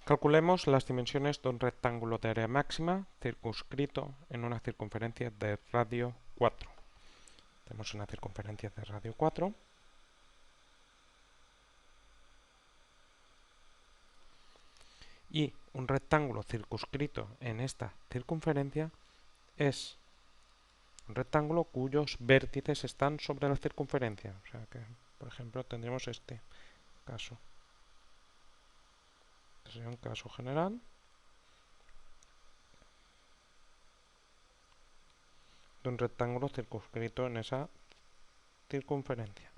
Calculemos las dimensiones de un rectángulo de área máxima circunscrito en una circunferencia de radio 4. Tenemos una circunferencia de radio 4 y un rectángulo circunscrito en esta circunferencia es un rectángulo cuyos vértices están sobre la circunferencia. O sea que, por ejemplo, tendremos este caso. Este sería un caso general. De un rectángulo circunscrito en esa circunferencia.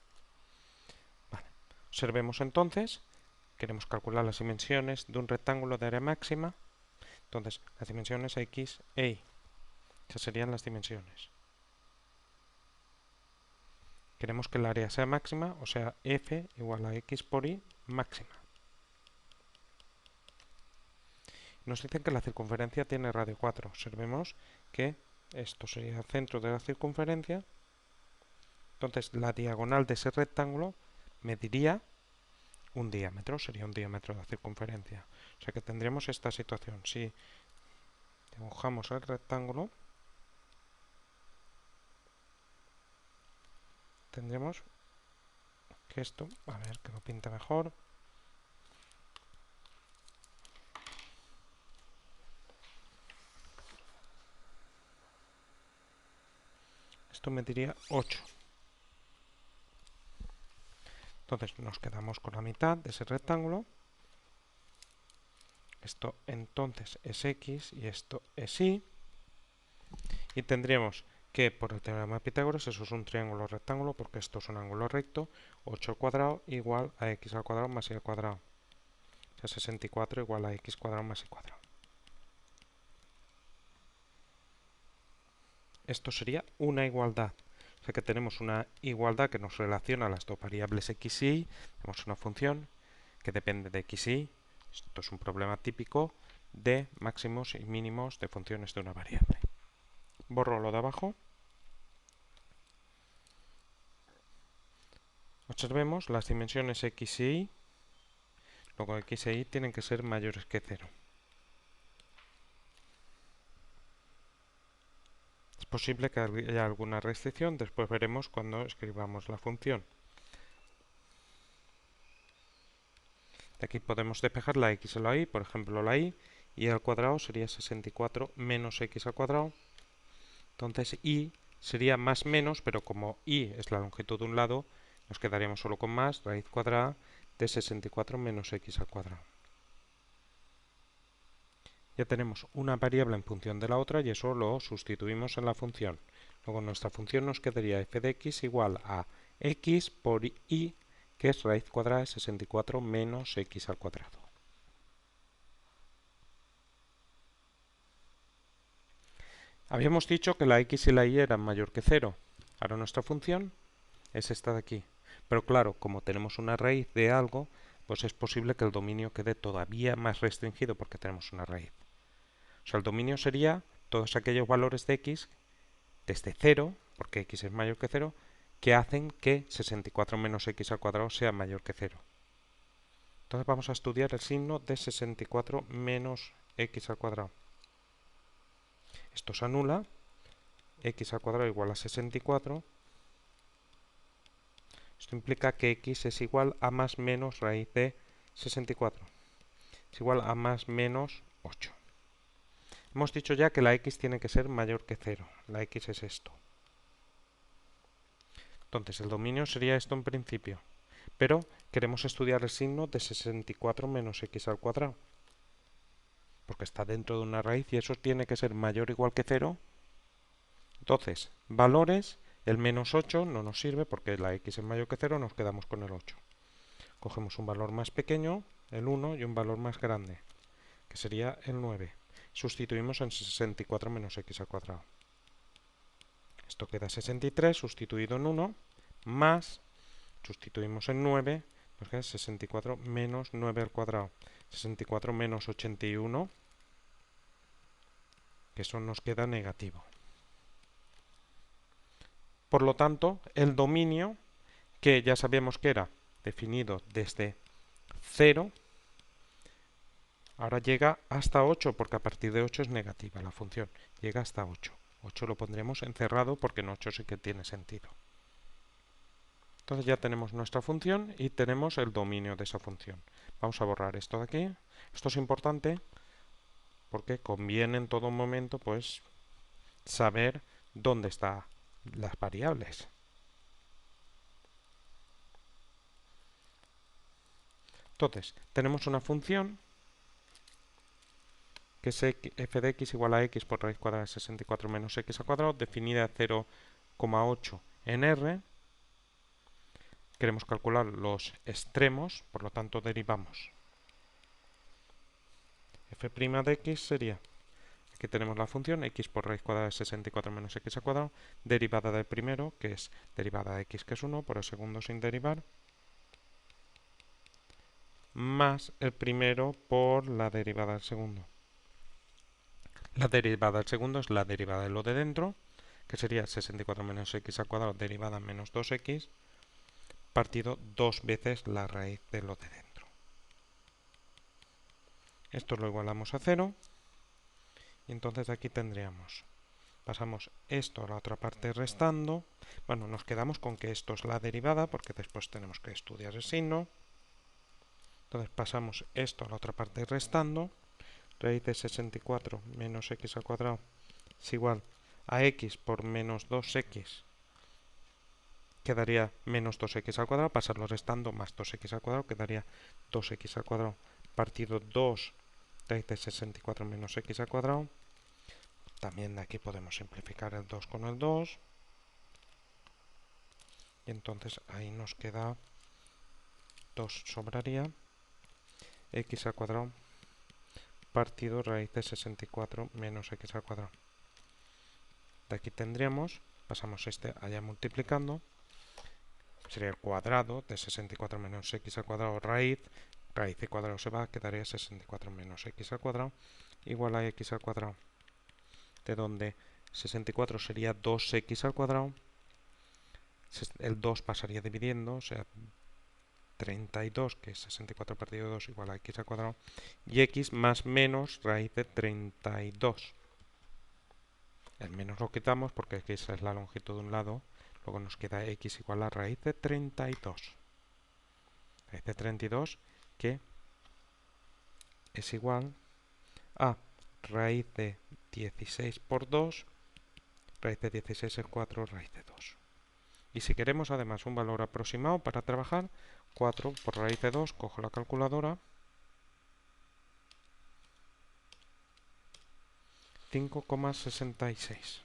Vale. Observemos entonces, queremos calcular las dimensiones de un rectángulo de área máxima. Entonces, las dimensiones x e y. Esas serían las dimensiones. Queremos que el área sea máxima, o sea, f igual a x por y máxima. Nos dicen que la circunferencia tiene radio 4. Observemos que esto sería el centro de la circunferencia. Entonces, la diagonal de ese rectángulo mediría un diámetro, sería un diámetro de la circunferencia. O sea que tendremos esta situación. Si dibujamos el rectángulo, tendremos que esto, a ver que lo pinta mejor. Esto mediría 8. Entonces nos quedamos con la mitad de ese rectángulo. Esto entonces es x y esto es y. Y tendríamos que por el teorema de Pitágoras, eso es un triángulo rectángulo porque esto es un ángulo recto, 8 al cuadrado igual a x al cuadrado más y al cuadrado. O sea, 64 igual a x cuadrado más y cuadrado. Esto sería una igualdad. O sea que tenemos una igualdad que nos relaciona a las dos variables x y y. Tenemos una función que depende de x y y. Esto es un problema típico de máximos y mínimos de funciones de una variable. Borro lo de abajo. Observemos las dimensiones x y y. Luego x e y tienen que ser mayores que 0. Es posible que haya alguna restricción, después veremos cuando escribamos la función. De aquí podemos despejar la x y la y, por ejemplo la y al cuadrado sería 64 menos x al cuadrado. Entonces y sería más menos, pero como y es la longitud de un lado, nos quedaríamos solo con más raíz cuadrada de 64 menos x al cuadrado. Ya tenemos una variable en función de la otra y eso lo sustituimos en la función. Luego nuestra función nos quedaría f de x igual a x por y, que es raíz cuadrada de 64 menos x al cuadrado. Habíamos dicho que la x y la y eran mayor que 0. Ahora nuestra función es esta de aquí. Pero claro, como tenemos una raíz de algo, pues es posible que el dominio quede todavía más restringido porque tenemos una raíz. O sea, el dominio sería todos aquellos valores de x desde 0, porque x es mayor que 0, que hacen que 64 menos x al cuadrado sea mayor que 0. Entonces vamos a estudiar el signo de 64 menos x al cuadrado. Esto se anula, x al cuadrado igual a 64. Esto implica que x es igual a más menos raíz de 64. Es igual a más menos 8. Hemos dicho ya que la x tiene que ser mayor que 0. La x es esto. Entonces el dominio sería esto en principio. Pero queremos estudiar el signo de 64 menos x al cuadrado. Porque está dentro de una raíz y eso tiene que ser mayor o igual que 0. Entonces, valores, el menos 8 no nos sirve porque la x es mayor que 0, nos quedamos con el 8. Cogemos un valor más pequeño, el 1, y un valor más grande, que sería el 9. Sustituimos en 64 menos x al cuadrado. Esto queda 63 sustituido en 1, más, sustituimos en 9, nos queda 64 menos 9 al cuadrado. 64 menos 81, que eso nos queda negativo. Por lo tanto, el dominio, que ya sabíamos que era definido desde 0, Ahora llega hasta 8 porque a partir de 8 es negativa la función. Llega hasta 8. 8 lo pondremos encerrado porque en 8 sí que tiene sentido. Entonces ya tenemos nuestra función y tenemos el dominio de esa función. Vamos a borrar esto de aquí. Esto es importante porque conviene en todo momento pues saber dónde están las variables. Entonces, tenemos una función que es f de x igual a x por raíz cuadrada de 64 menos x al cuadrado, definida a 0,8 en R. Queremos calcular los extremos, por lo tanto derivamos. F' de x sería, aquí tenemos la función x por raíz cuadrada de 64 menos x al cuadrado, derivada del primero, que es derivada de x, que es 1, por el segundo sin derivar, más el primero por la derivada del segundo. La derivada del segundo es la derivada de lo de dentro, que sería 64 menos x al cuadrado derivada menos 2x, partido dos veces la raíz de lo de dentro. Esto lo igualamos a 0, y entonces aquí tendríamos, pasamos esto a la otra parte restando, bueno, nos quedamos con que esto es la derivada, porque después tenemos que estudiar el signo. Entonces pasamos esto a la otra parte restando, raíz de 64 menos x al cuadrado es igual a x por menos 2x, quedaría menos 2x al cuadrado, pasarlo restando más 2x al cuadrado, quedaría 2x al cuadrado partido 2 raíz de 64 menos x al cuadrado. También de aquí podemos simplificar el 2 con el 2. Y entonces ahí nos queda 2 sobraría x al cuadrado partido raíz de 64 menos x al cuadrado. De aquí tendríamos, pasamos este allá multiplicando, sería el cuadrado de 64 menos x al cuadrado raíz de cuadrado se va, quedaría 64 menos x al cuadrado igual a x al cuadrado, de donde 64 sería 2x al cuadrado, el 2 pasaría dividiendo, o sea, 32, que es 64 partido 2 igual a x al cuadrado, y x más menos raíz de 32. El menos lo quitamos porque aquí esa es la longitud de un lado, luego nos queda x igual a raíz de 32. Raíz de 32 que es igual a raíz de 16 por 2, raíz de 16 es 4, raíz de 2. Y si queremos además un valor aproximado para trabajar, 4 por raíz de 2, cojo la calculadora, 5,66.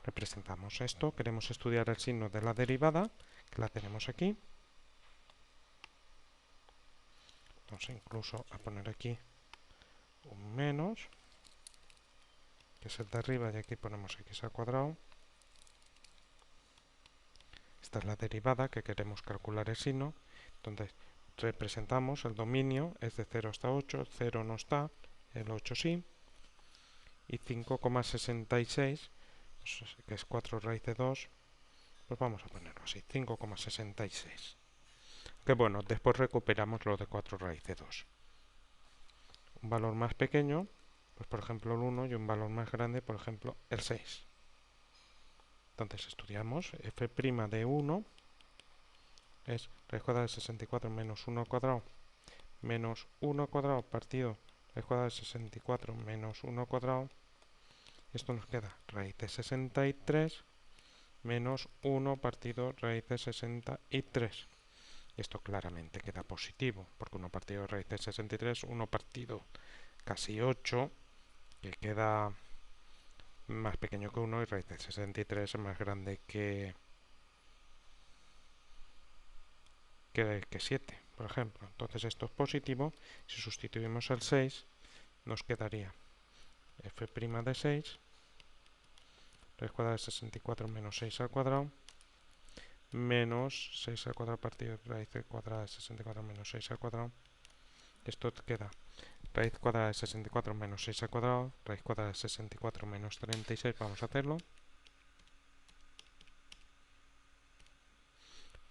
Representamos esto, queremos estudiar el signo de la derivada, que la tenemos aquí. Vamos incluso a poner aquí un menos, que es el de arriba, y aquí ponemos x al cuadrado. Esta es la derivada que queremos calcular el signo. Entonces representamos el dominio, es de 0 hasta 8, 0 no está, el 8 sí, y 5,66, que es 4 raíz de 2, pues vamos a ponerlo así, 5,66. Que bueno, después recuperamos lo de 4 raíz de 2. Un valor más pequeño, pues por ejemplo el 1, y un valor más grande, por ejemplo el 6. Entonces estudiamos f' de 1 es raíz cuadrada de 64 menos 1 al cuadrado menos 1 al cuadrado partido raíz cuadrada de 64 menos 1 al cuadrado. Esto nos queda raíz de 63 menos 1 partido raíz de 63. Esto claramente queda positivo, porque 1 partido de raíz de 63, 1 partido casi 8, que queda más pequeño que 1, y raíz de 63 es más grande que 7, por ejemplo. Entonces esto es positivo. Si sustituimos el 6, nos quedaría f' de 6, raíz cuadrada de 64 menos 6 al cuadrado, menos 6 al cuadrado partido raíz cuadrada de 64 menos 6 al cuadrado. Esto queda raíz cuadrada de 64 menos 6 al cuadrado, raíz cuadrada de 64 menos 36, vamos a hacerlo.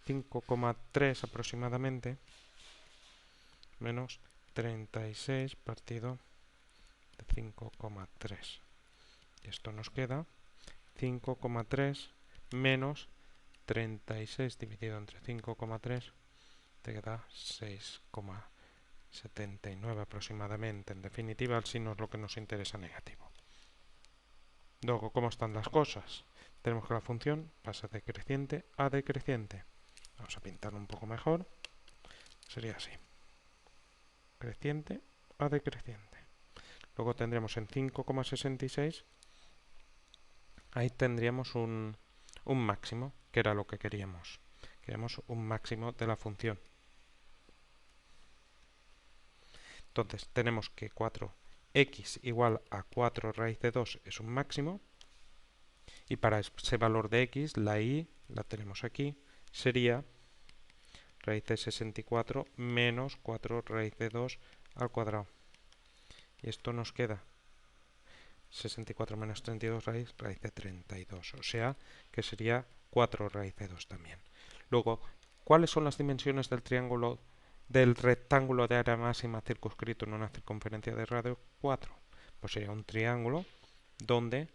5,3 aproximadamente, menos 36 partido de 5,3. Y esto nos queda 5,3 menos 36 dividido entre 5,3, te queda 6,79 aproximadamente. En definitiva, el signo es lo que nos interesa negativo. Luego, ¿cómo están las cosas? Tenemos que la función pasa de creciente a decreciente. Vamos a pintarlo un poco mejor. Sería así. Creciente a decreciente. Luego tendremos en 5,66, ahí tendríamos un máximo, que era lo que queríamos. Queríamos un máximo de la función. Entonces tenemos que 4x igual a 4 raíz de 2 es un máximo. Y para ese valor de x, la y, la tenemos aquí, sería raíz de 64 menos 4 raíz de 2 al cuadrado. Y esto nos queda 64 menos 32 raíz de 32. O sea que sería 4 raíz de 2 también. Luego, ¿cuáles son las dimensiones del triángulo del rectángulo de área máxima circunscrito en una circunferencia de radio 4? Pues sería un triángulo donde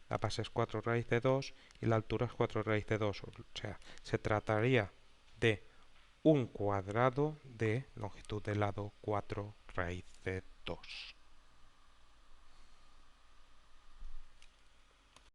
la base es 4 raíz de 2 y la altura es 4 raíz de 2. O sea, se trataría de un cuadrado de longitud de lado 4 raíz de 2.